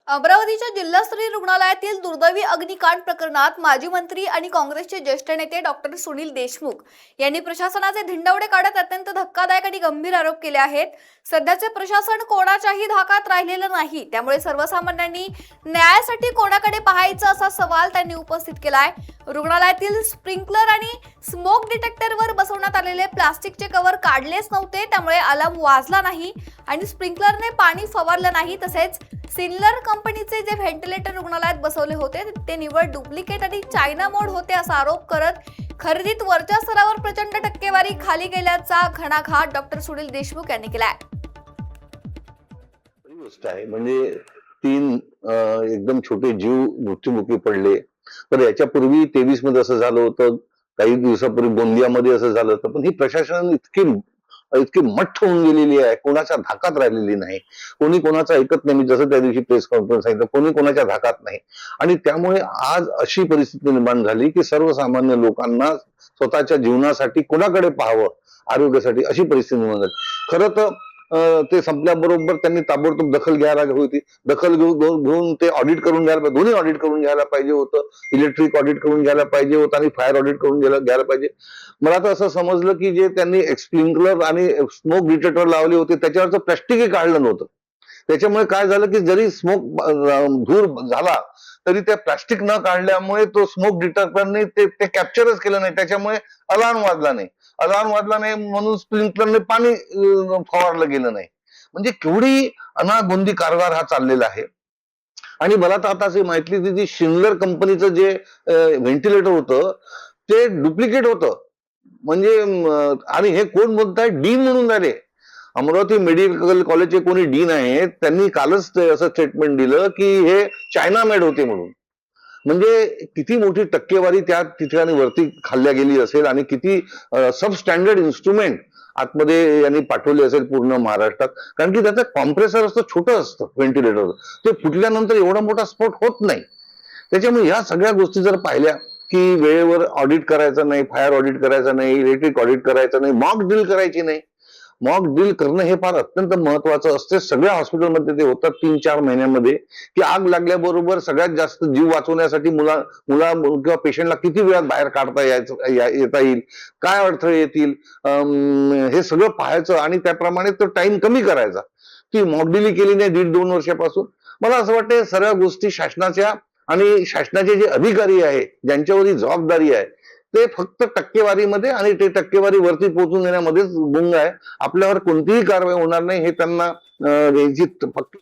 अमरावतीच्या जिल्हास्तरीय रुग्णालयातील दुर्दैवी अग्निकांड प्रकरणात माजी मंत्री आणि काँग्रेसचे ज्येष्ठ नेते डॉक्टर सुनील देशमुख यांनी प्रशासनाचे धिंडवडे काढत अत्यंत धक्कादायक आणि गंभीर आरोप केले आहेत। सध्याचे प्रशासन कोणाच्याही धाकात राहिलेलं नाही, त्यामुळे सर्वसामान्यांनी न्यायासाठी कोणाकडे पाहायचं असा सवाल त्यांनी उपस्थित केलाय। रुग्णालयातील स्प्रिंकलर आणि स्मोक डिटेक्टरवर बसवण्यात आलेले प्लास्टिकचे कव्हर काढलेच नव्हते, त्यामुळे अलार्म वाजला नाही आणि स्प्रिंकलरने पाणी फवारलं नाही। तसेच सिन्नर कंपनीचे जे व्हेंटिलेटर रुग्णालयात बसवले होते ते निव्वळ डुप्लिकेट आणि चायना मोड होते असा आरोप करत खरेदीत वरच्या स्तरावर प्रचंड टक्केवारी खाली गेल्याचा घणाघात डॉक्टर सुनील देशमुख यांनी केलाय। गोष्ट आहे म्हणजे तीन एकदम छोटे जीव मृत्युमुखी पडले। तर याच्यापूर्वी 23 मध्ये असं झालं होतं, काही दिवसापूर्वी गोंदियामध्ये असं झालं होतं। पण ही प्रशासन इतकी मठ्ठ होऊन गेलेली आहे, कोणाच्या धाकात राहिलेली नाही, कोणी कोणाचं ऐकत नाही। मी जसं त्या दिवशी प्रेस कॉन्फरन्स सांगितलं, कोणी कोणाच्या धाकात नाही। आणि त्यामुळे आज अशी परिस्थिती निर्माण झाली की सर्वसामान्य लोकांना स्वतःच्या जीवनासाठी कोणाकडे पाहावं, आरोग्यासाठी, अशी परिस्थिती निर्माण झाली। खरं तर ते संपल्याबरोबर त्यांनी ताबडतोब दखल घ्यायला होती। दखल घेऊन ते ऑडिट करून घ्यायला पाहिजे, दोन्ही ऑडिट करून घ्यायला पाहिजे होतं। इलेक्ट्रिक ऑडिट करून घ्यायला पाहिजे होतं आणि फायर ऑडिट करून घ्यायला पाहिजे। मला तर असं समजलं की जे त्यांनी स्प्रिंकलर आणि स्मोक डिटेक्टर लावले होते त्याच्यावरचं प्लास्टिकही काढलं नव्हतं। त्याच्यामुळे काय झालं की जरी स्मोक धूर झाला तरी त्या प्लास्टिक न काढल्यामुळे तो स्मोक डिटेक्टरने ते कॅप्चरच केलं नाही, त्याच्यामुळे अलार्म वाजला नाही। अलार्म वाजला नाही म्हणून स्प्रिंकलरने पाणी फवारलं गेलं नाही। म्हणजे केवढी अनागोंदी कारभार हा चाललेला आहे। आणि मला तर आता अशी माहिती होती की शिन्नर कंपनीचं जे व्हेंटिलेटर होतं ते डुप्लिकेट होतं। म्हणजे आणि हे कोण बोलताय, डीन म्हणून राहिले। अमरावती मेडिकल कॉलेजचे कोणी डीन आहेत, त्यांनी कालच असं स्टेटमेंट दिलं की हे चायना मेड होते म्हणून। म्हणजे किती मोठी टक्केवारी त्या ठिकाणी वरती खाल्ल्या गेली असेल आणि किती सब स्टँडर्ड इन्स्ट्रुमेंट आतमध्ये यांनी पाठवले असेल पूर्ण महाराष्ट्रात। कारण की त्याचं कॉम्प्रेसर असतं, छोटं असतं व्हेंटिलेटर, ते फुटल्यानंतर एवढा मोठा स्फोट होत नाही। त्याच्यामुळे या सगळ्या गोष्टी जर पाहिल्या की वेळेवर ऑडिट करायचं नाही, फायर ऑडिट करायचं नाही, इलेक्ट्रिक ऑडिट करायचं नाही, मॉक ड्रिल करायची नाही। मॉक ड्रिल करणं हे फार अत्यंत महत्वाचं असते। सगळ्या हॉस्पिटलमध्ये ते होतात 3-4 महिन्यामध्ये की आग लागल्याबरोबर सगळ्यात जास्त जीव वाचवण्यासाठी मुला किंवा पेशंटला किती वेळात बाहेर काढता येता येईल, काय अडथळे येतील, हे सगळं पाहायचं आणि त्याप्रमाणे तो टाइम कमी करायचा। ती मॉक ड्रिल केली नाही 1.5-2 वर्षापासून। मला असं वाटतं सर्व गोष्टी शासनाच्या आणि शासनाचे जे अधिकारी आहे, ज्यांच्यावर ही जबाबदारी आहे, ते फक्त टक्केवारीमध्ये आणि ते टक्केवारी वरती पोहोचून देण्यामध्येच गुंग आहे। आपल्यावर कोणतीही कारवाई होणार नाही हे त्यांना फक्त